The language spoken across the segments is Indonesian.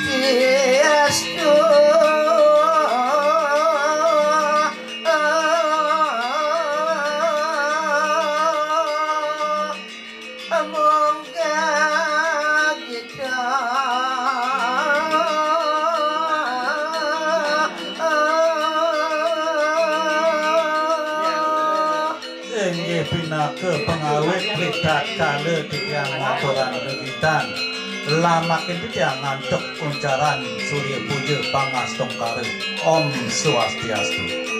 Swastiastu. Ke pengawet lidat kala tiang motoran regitan lamakin tiang ngantuk uncaran surya puja pangas tongkare Om Swastiastu.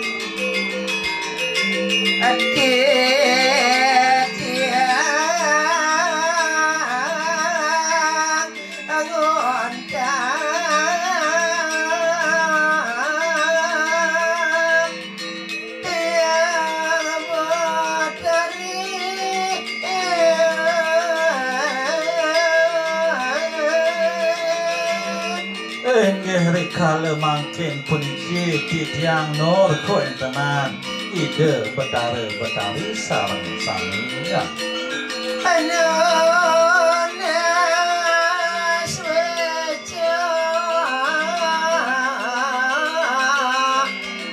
Kala mangkin puniki titiang nur kuentenan ide betara betari sarang sangnya Anona sweja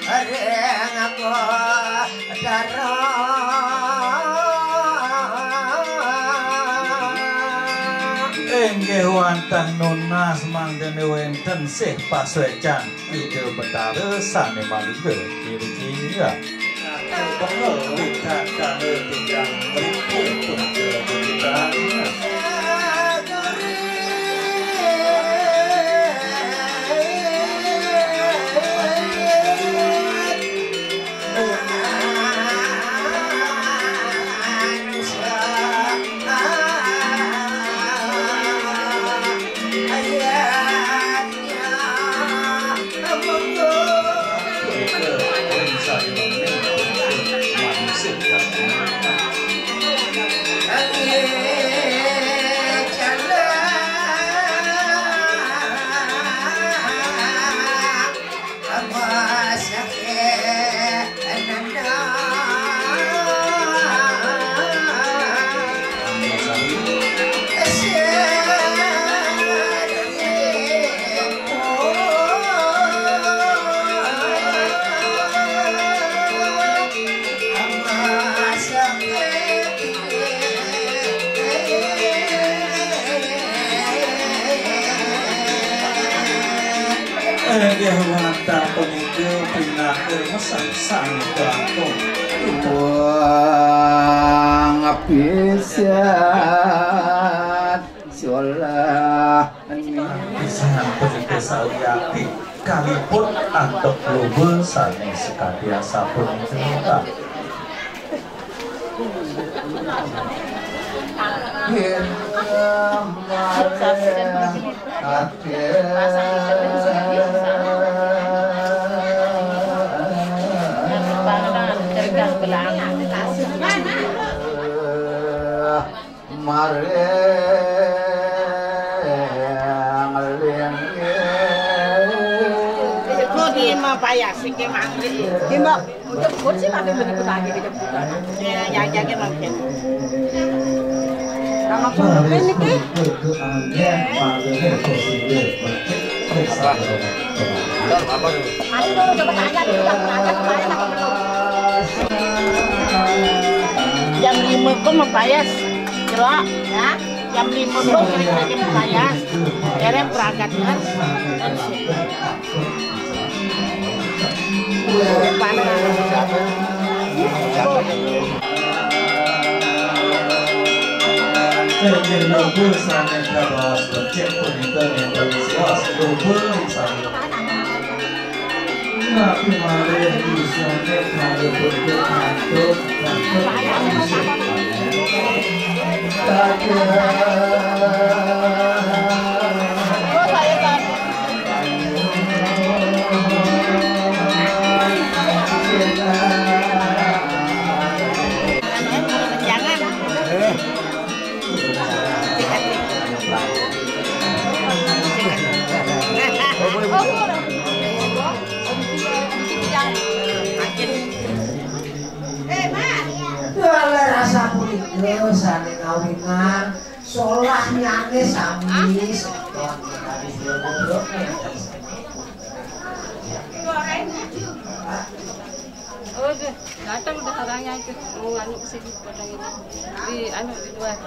areng apa darah enggih wantah nunas mangdene wenten sih paswecan ide betara sane malige kiri-kiri ya bener lihat kala tiang meripu pun kita Wanta pemiku pindah ke mesan sang kelangkung Buang apisat Sholah Pisahan pemiku sauyati kalipun antuk lubu sani sekadia sabun cerita Payah sih ke mangri. Gimana? Untuk kursi tapi begitu lagi ke depan. Ya jaga makin. Kalau pun ini ke? Apa? Aduh, coba tanya dulu kemarin apa belum? Jam 5 kok mempayas. Cerok, ya. Jam 5 kok kira-kira mempayas. Kira berangkat kan? Jadi lubu sana terus bercek punikan yang bersiwas lubu sana. Nabi Maria di sana kalau berjatuh rasa punika sane kawinan solah nyane sami seton Oh, datang udah orangnya itu mau anu ke sini pada ini di anu di luar.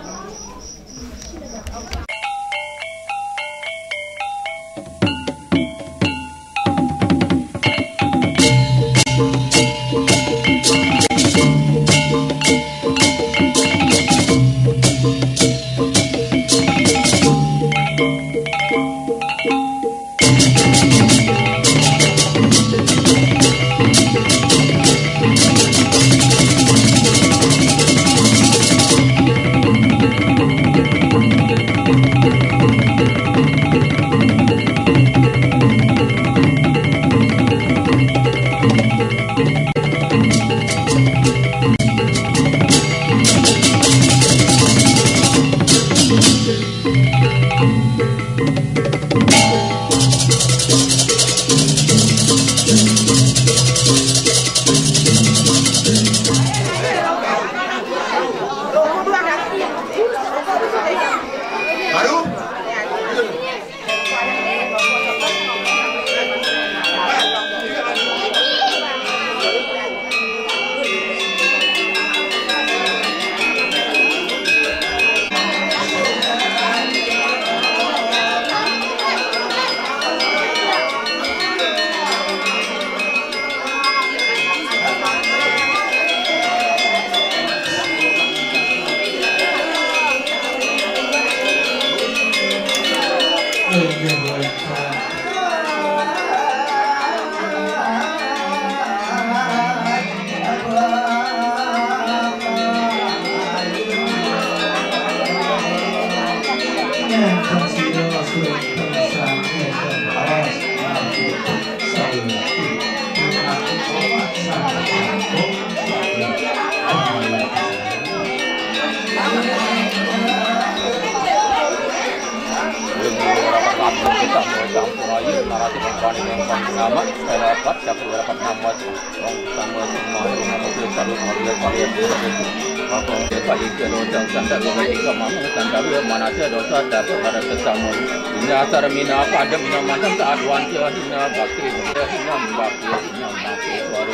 Mina pada mina macam tak aduan ke hina bakti hina bakti hina bakti suara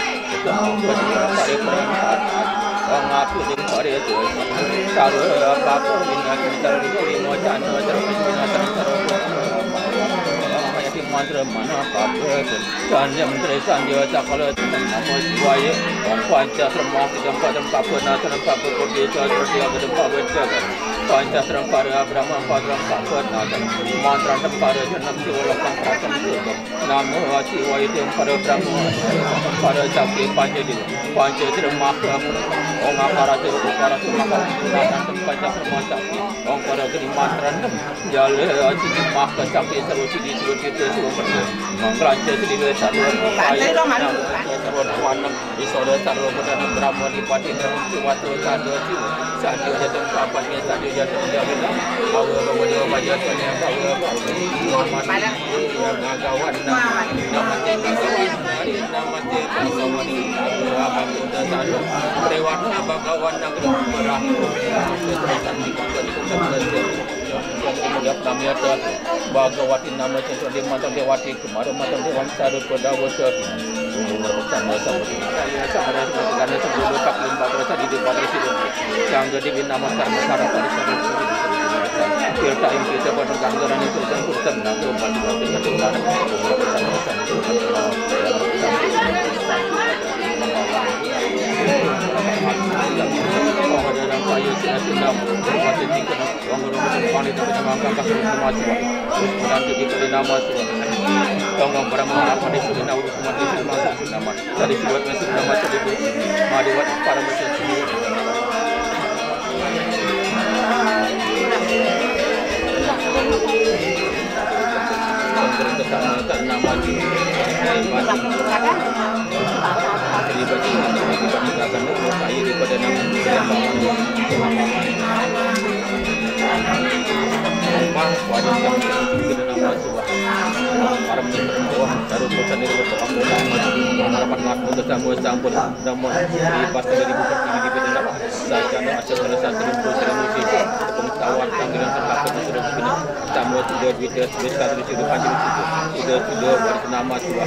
pada perangkat orang aku di pada itu cara apa mina kita ini macam cara mina cara mantra mana apa dan yang menterikan dia cakap nama siwaya orang Pancasila kita tempat pernah tempat pergi cara dia tempat berjaga Pancasila pada Brahma pada tempat mantra tempat jenam siwalakan prasam itu nama siwaya itu pada Brahma pada cakap Pancasila maka orang para maka tempat Brahma cakap orang pada geni mantra jalan sini maka cakap terus di itu mengranca sendiri satu warna di saudara satu pada Brahma di pati suatu satu satu jatuh kapalnya satu jatuh jauh awal bawa baca banyak awal kawan nama apa sudah satu perwarna bagawan negeri merah Bhagawati nama cendera di mata dewati kemarin mata dewan sarut pada wajah bersama saya sama karena sebelum tak limba berasa di depan residen yang jadi nama sarana pada sarut kita yang kita pada anggaran itu dan kurang nak bantu dengan dengan dalam kayu sinar berpati tingkat orang panik dengan angka kasus semacam dan diberi nama Tuhan. Tolong Brahma apa di sini nak urus mati nama dari buat mesin nama tadi mari buat para mesin sendiri. Berkata nama dibandingkan kayu daripada nama wajib kami kita nama Tuhan para perempuan harus bersandar berdoa harapan ngaku tetamu campur namun di pasal 2000 di bidang apa saja ada asal selesai 1000 musik kawan tanggilan terlaku sudah sudah tamu sudah video sebesar sudah panjang sudah bernama tua.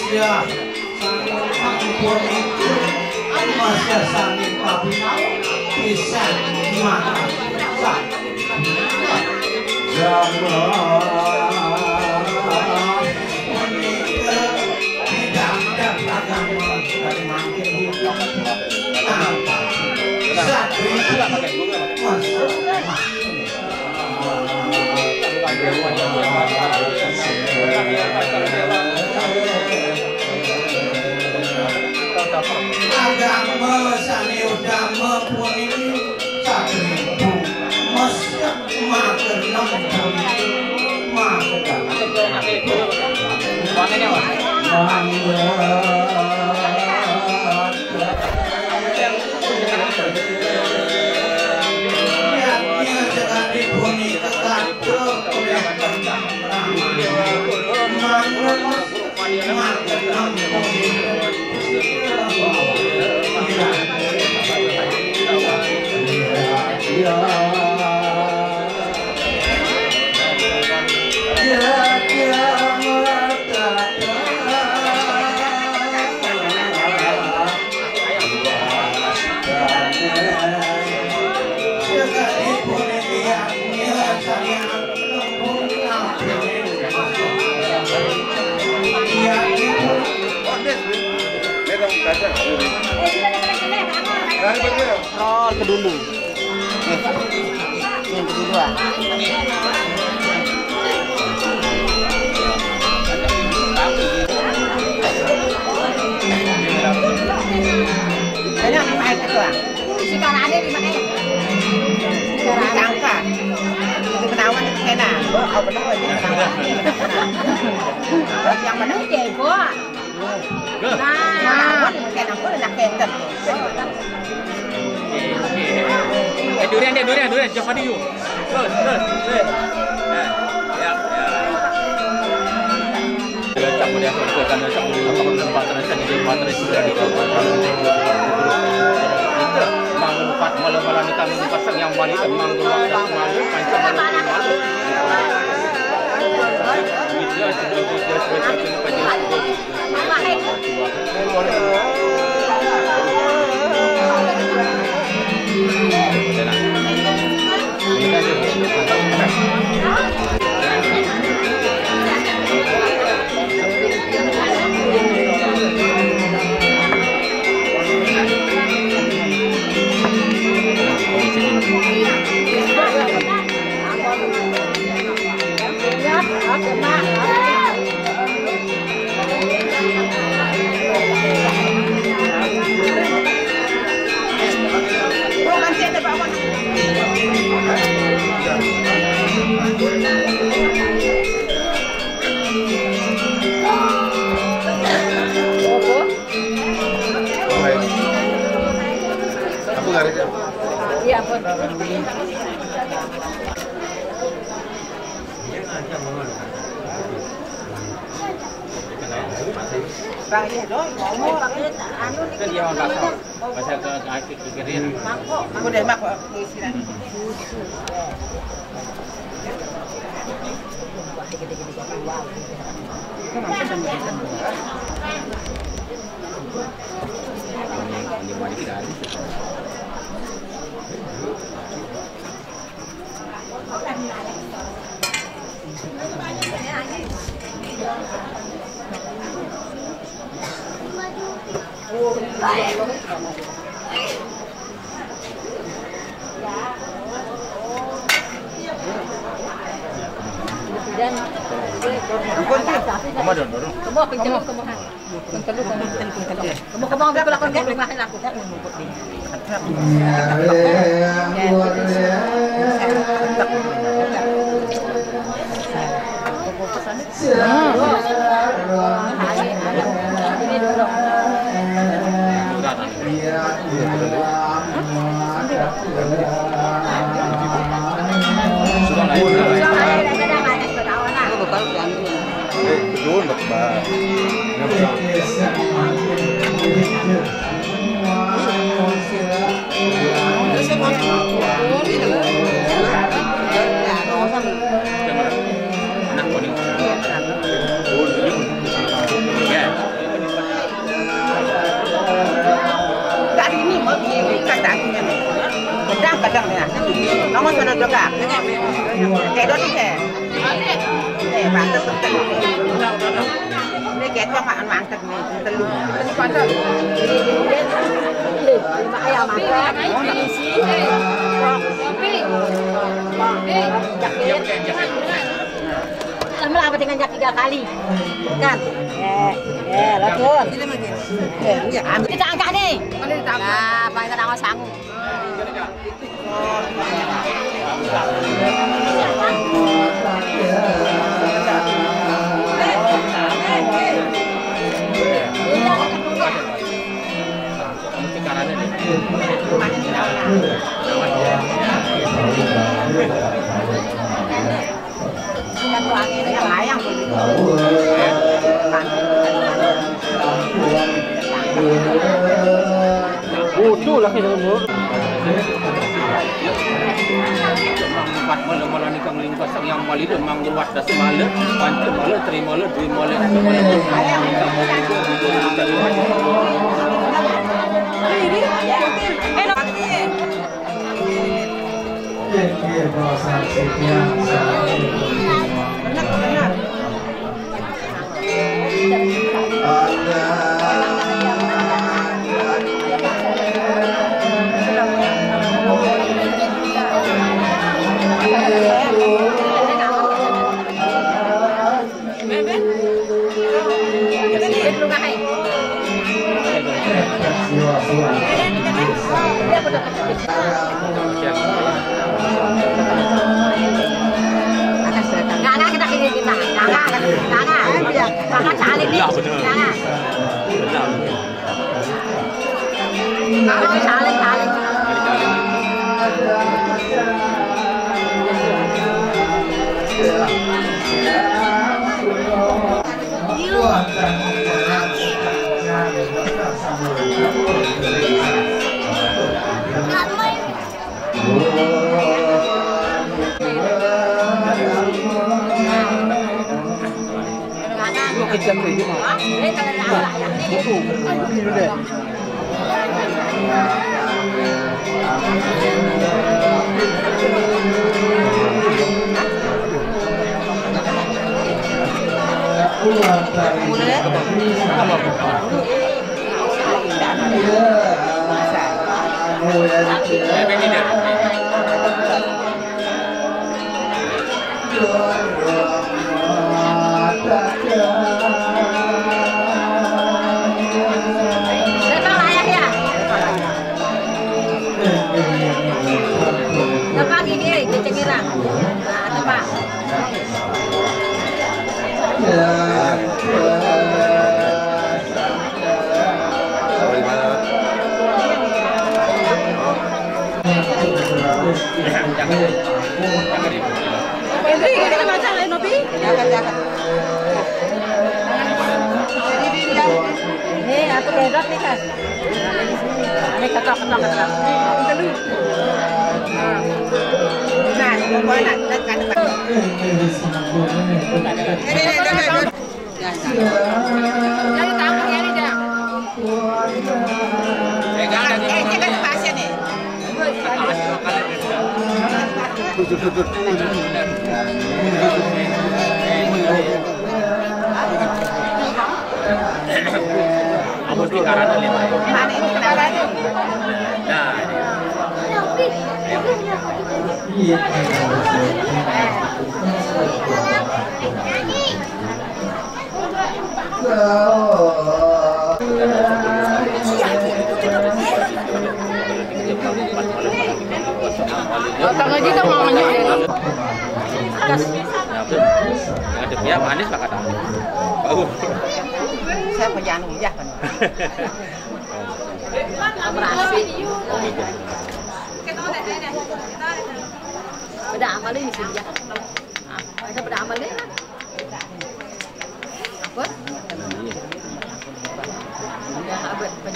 Ya, pun itu masih sanggup kabinau bisa makan agama sani udama pun ini seribu masih makan Roll ke dulu. Yang kedua. Banyak main kedua. Sekarang ada di mana? Sekarang angka. Ketahuan di sana. Oh, benar aja ketahuan. Yang mana dia, Bu? Nah, mungkin aku nak kenter. Durian, jumpa di you. Terus. Ya. Tak boleh lakukan tak boleh tempat transaksi di mana sudah di manfaat malam-malam kami pasang yang wali memang berwaktu malu pancam malu. Iya, pun. Bahaya dong, mau pakai anu nih. Dia orang kasar. Pasal ke pikirin. Aku udah mak isinan. Lama apa dengan jak 3 kali kan? Langsung. Kita angkat nih. Nah, pakai tangan sanggup. Bodoh lah kita umur. Empat malam ni kang lingkas yang mali tu mang luat dah semala, pancam mala, terima mala, dua mala, mesti karena lima. Mana ini kenapa itu? Nah, Tangga kita mamanya. kas. Yang ada dia manis lah kata. Bau. Saya pejalan ujah kan. Beda amal ini sih ya. Ada beda amal ini. Apa?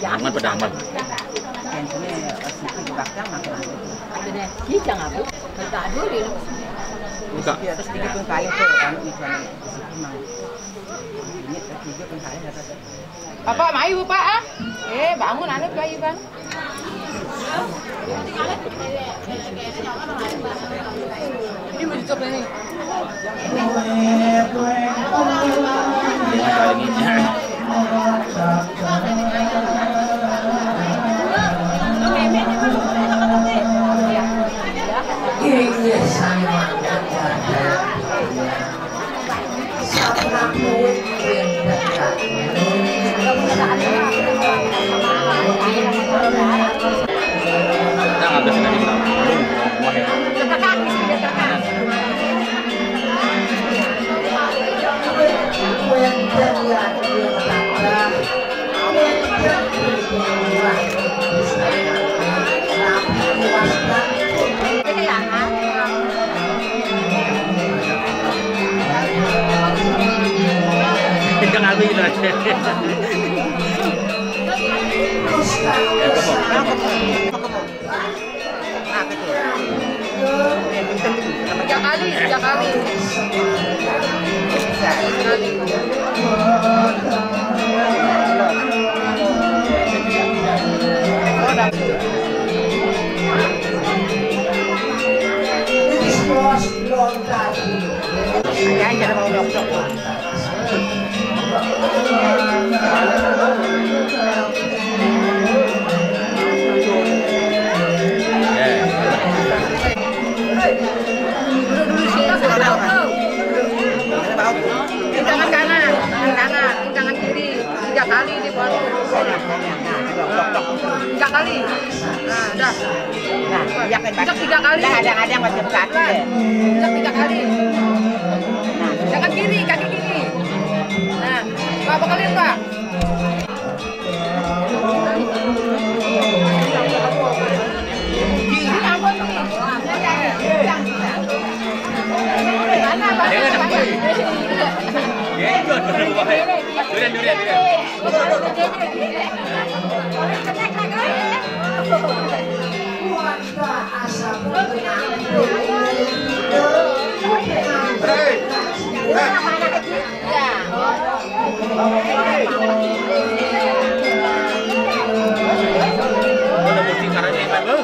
Aman pada amal. Yang ini situ dibakar makan. Ada deh. Kita ngapa? Kita dulu. Buka. Terus 3 pun kali tuh anu misalnya. Ini 3 pun kali kata. Bapak mayu Pak ah. Bangun anu bayi Bang. Ini mau dicoba nih. Tinggal habis itu aja. Tiga kali. Jangan mau dok-dok. Tangan kanan, tangan kiri, 3 kali di bawah. 3 kali. Nah, dah. Nah, ya kan Injak 3 kali. Dah ada macam kaki deh. Injak 3 kali. Tangan kiri, kaki kiri. Nah, Pak bekalin Pak. Kiri apa tuh?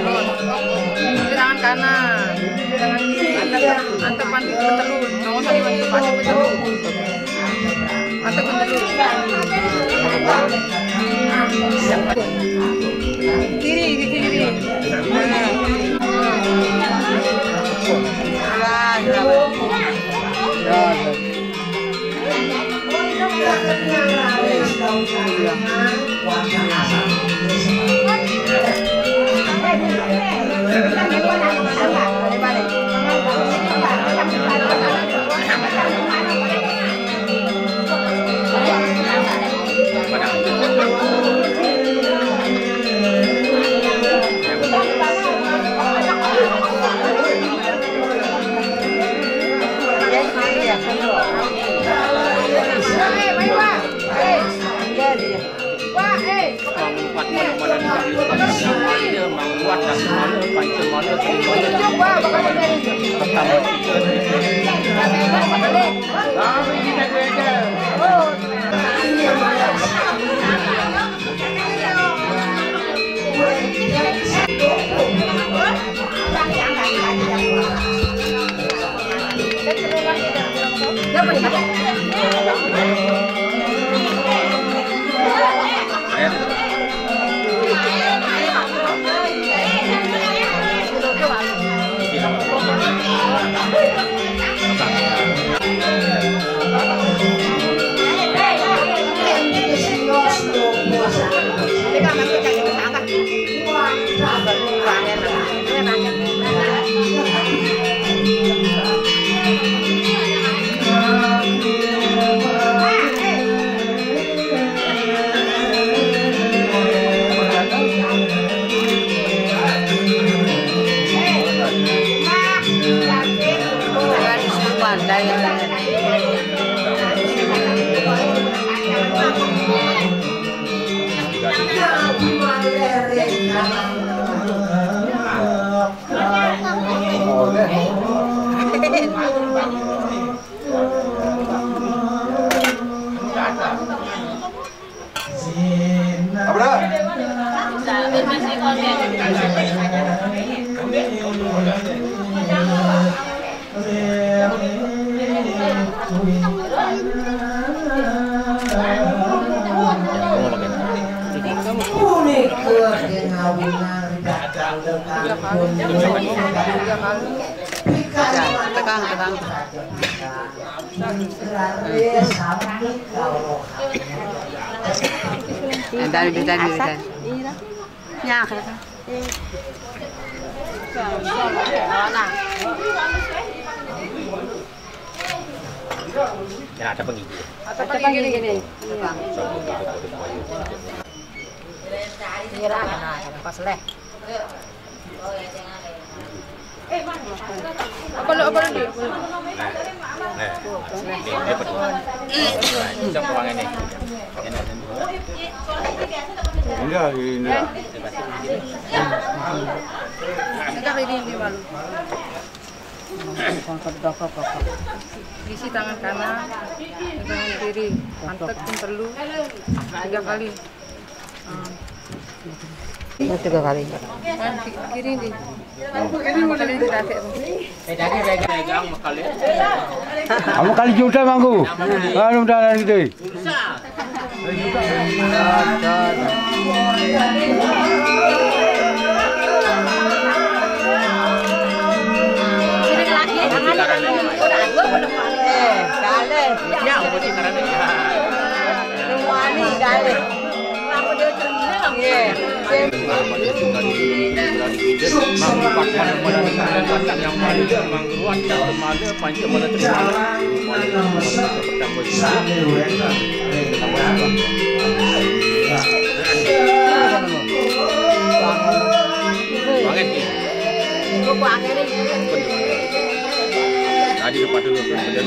Tangan kanan. Tangan kiri. Antep pantik bertelur. Nomor satu pantik bertelur. Antep bertelur. Kiri, ke kiri. Ada penggigi. Atau gini. Pas leh. Apa lu di? Jam ruang ini. Enggak, ini. Enggak ini malu. Isi tangan kanan, tangan kiri, mantep pun perlu 3 kali. 3 kali. Kiri nih. Kali dirakit. Pegang kali. Kamu kali juta manggu. Kan udah gitu. Tadi depan dulu kemudian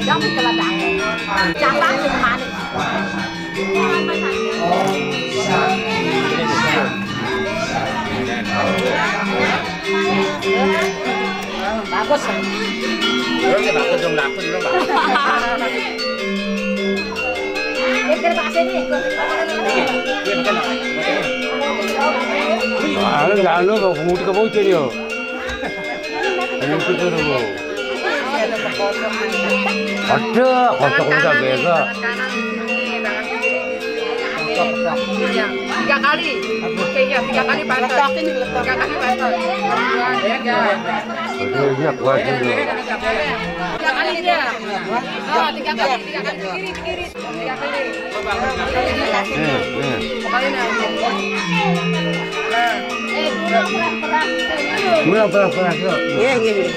Jangan keladang. Jangan cuma bagus. Bagus dong, lapun dong, Pak. Ini pasir ni. Anu kau mulut kau bau ceri yo. Ini kita tu. Ada, kosong dah beza. 3 kali. Oke ya, 3 kali pasang. 3 kali pasang. Dia kuat juga. 3 kali dia. Oh, 3 kali kiri. 3 kali. Mula perah. Ya, gini.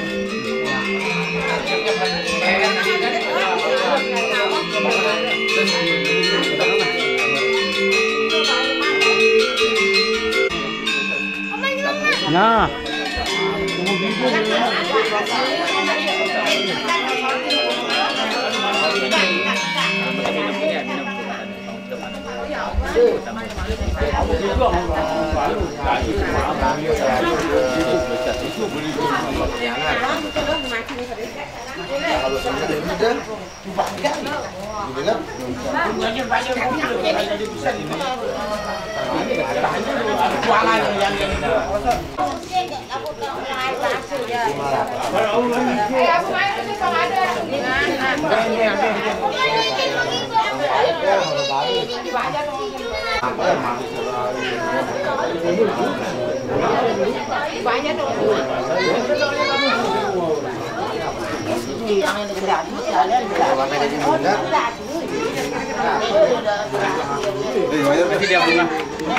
Nah.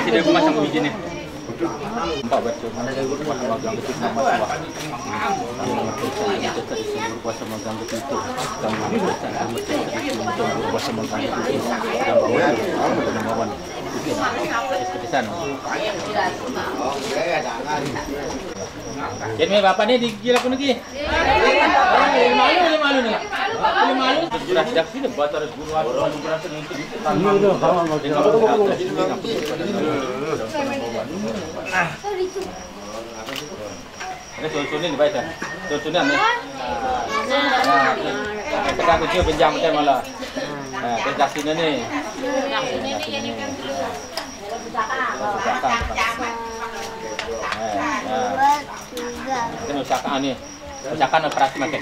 Tidak bunga sama biji nih. Empat betul. Mana saya guru masuk magang kecil nama tua. Kita disebut kuasa magang kecil itu. Kami disebut kuasa magang kecil itu. Dan bawa penemawan. Seperti sana. Jadi bapak ni digila ko lagi. Malu nih. Malu. Sudah siap sini buat harus guru harus berasa untuk. Ini susunya ni baik tak? Susunya ni. Kita kunci pinjam kita malah. Pinjam sini ni. Ini usahakan ni. Usahakan operasi makan.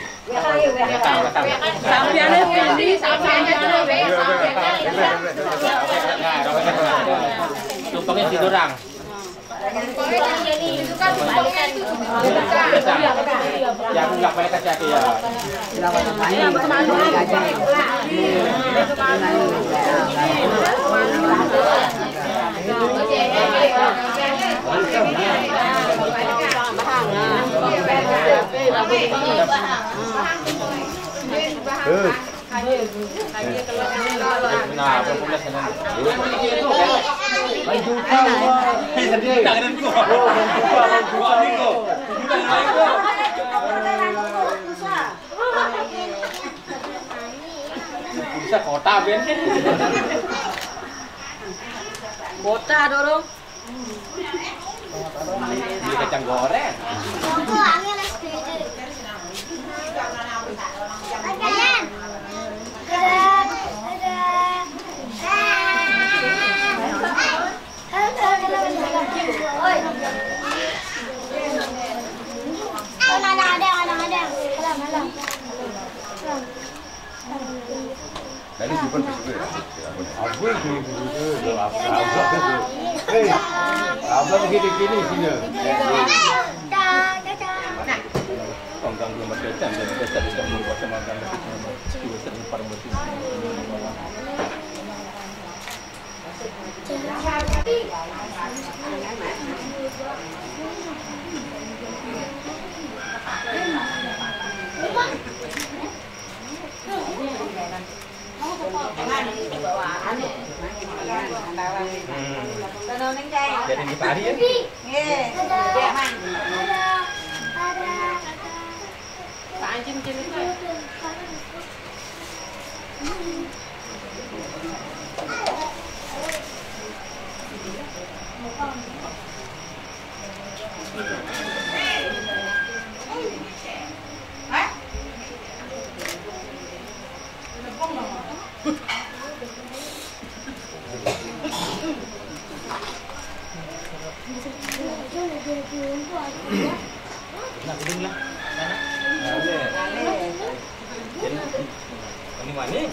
Datang. Sampiannya pilih, sampiannya. Tumpangnya tidurang. Ya, aku nggak balik aja ya. Nah, populer sana. Bisa kota Ben. Kota dorong. Beli kacang goreng. Tadi simpan besok ya. Aku ini apa begini sini. Kongkang belum ada dan kita tidak membuat semakan dua sering parmoti. Jadi di pari ya? Nak kudung lah. Ini mana?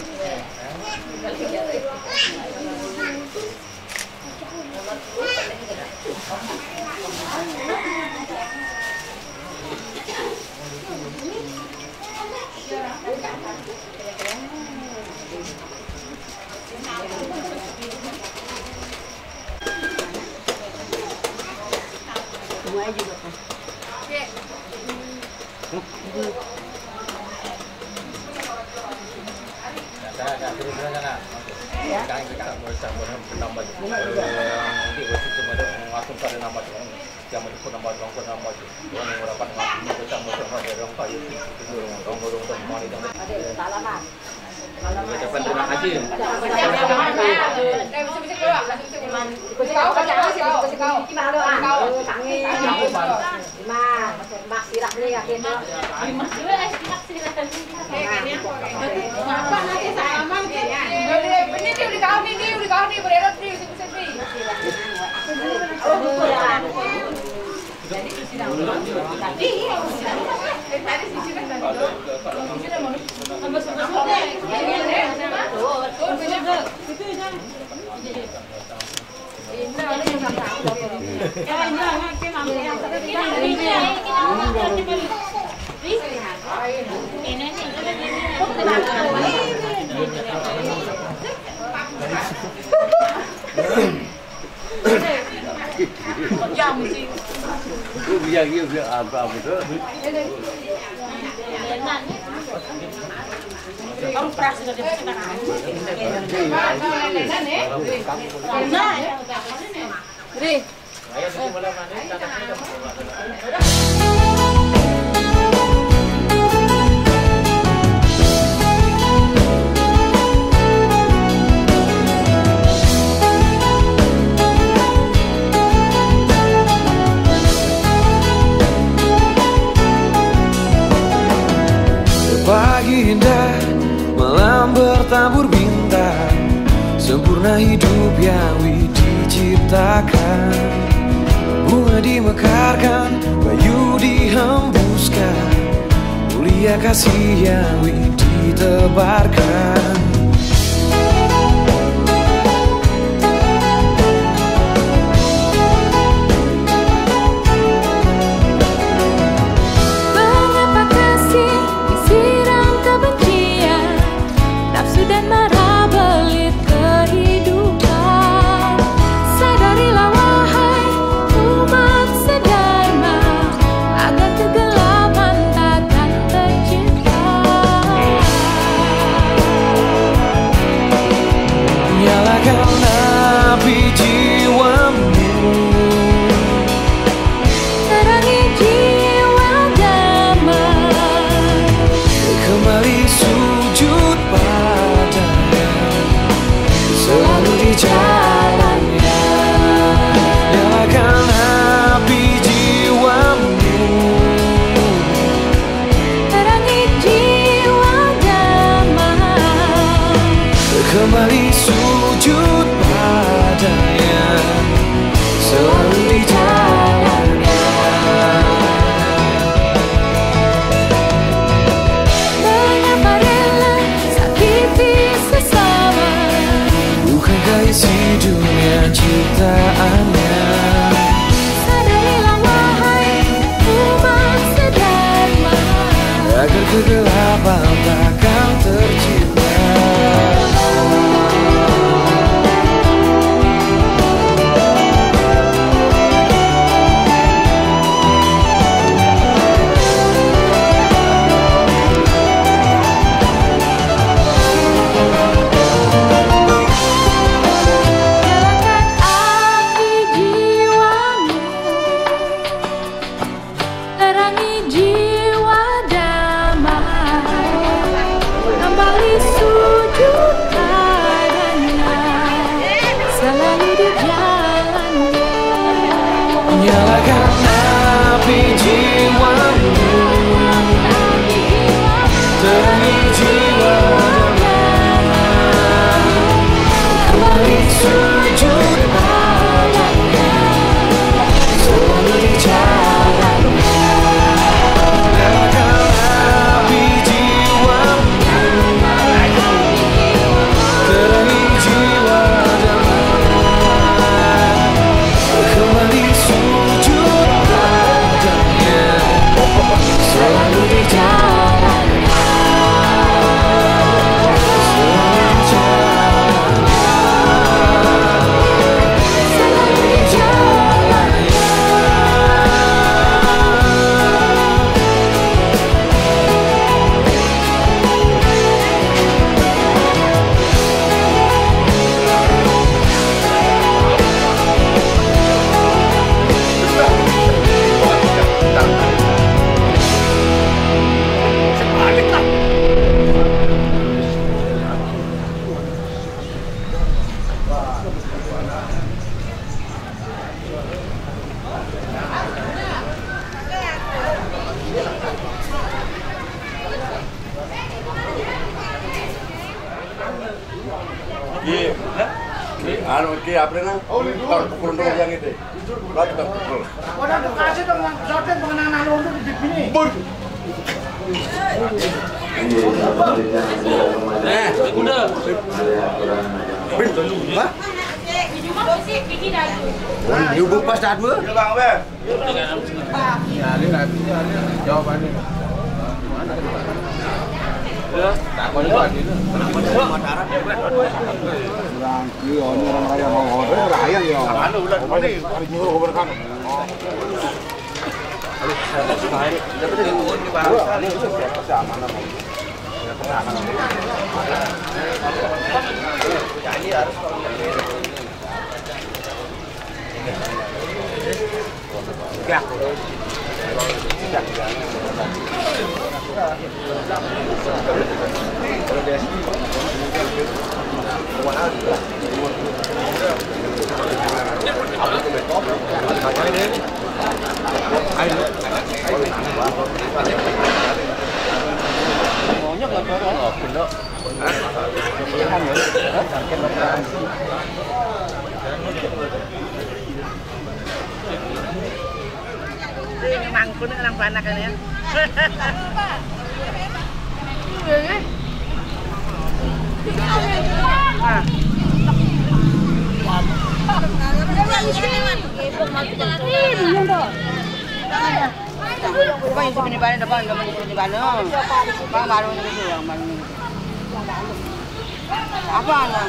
Semuanya juga kan. Dah turun sana. Ya. Kita bersama nama nanti waktu itu ada pada nama tu. Yang pun nama tu. Orang orang dapat nama bersama ada orang kayu itu orang semua itu. Ada salaman. Ucapan terima kasih. Bisa keluar. Kau baca apa sih kau? Gimana doa? Kau tangi. Mak sirah ni akhirnya. Apa nanti sama dia? Ini dia udah kau ni beredar free free. Jadi tadi sisi kan Biar apa tu? Kamu peras sudah dipesan Pagi indah, malam bertabur bintang, sempurna hidup yang diciptakan. Bunga dimekarkan, bayu dihembuskan, mulia kasih yang ditebarkan. jiwamu, terangi jiwa kembali sujud padanya, selalu di jalannya. Nyalakan api jiwamu, terangi jiwa kembali sujud padanya, selalu di jalannya, selalu di jalannya, selalu di jalannya. Anu ki apre na? Pukul untuk yang itu. Lagi tak pukul. Udah tuh kasih dong yang sortir pengenangan untuk di sini. Udah. Hah? Diubung pas saat mu? Bang, be. Ya, ini enggak bisa jawabannya. Ya, tak boleh buat itu. Orang raya mau raya ya. Anu bulan ini hari nyuruh berkan. Oh. Dapat dari pohon di barang kali itu biasa aman. Ya pernah kan. Jadi harus ya. Ini mangkuk ini orang panak kan ya. Apa anak?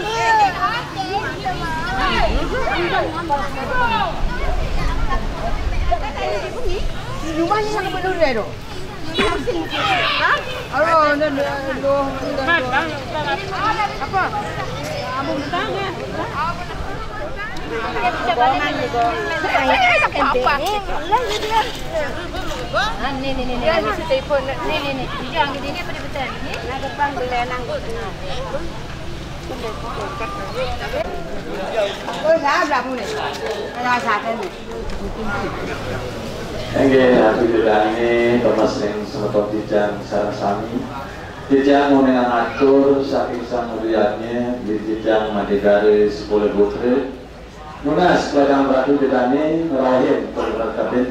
Rumahnya sangat benar deh dong. Halo, apa? Abang tangan. Bohongan juga. Apa? Nih. Ini telepon. Nih. Jangan gini betul-betul. Ini nak depan belenang. Oh, berapa ni? Ada satu ni. Oke, alhamdulillah ini Thomas yang semeton Dijang sareng sami. Dijang mengenang atur saking samuliannya di Dijang Madegare 10 putra. Nunas Padang Batu Dedane ngerawahin perkabin.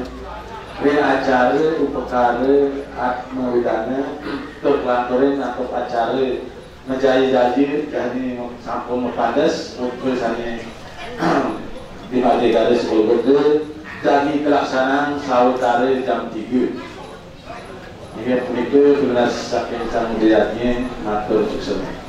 Rina acara upakara atma widana terkelanturin atau acara menjadi jadi sampun mepandas untuk sana di Madegare 10 putra. Jadi pelaksanaan sahutare jam 3. Ini begitu tunas saking samuliannya matur suksesnya.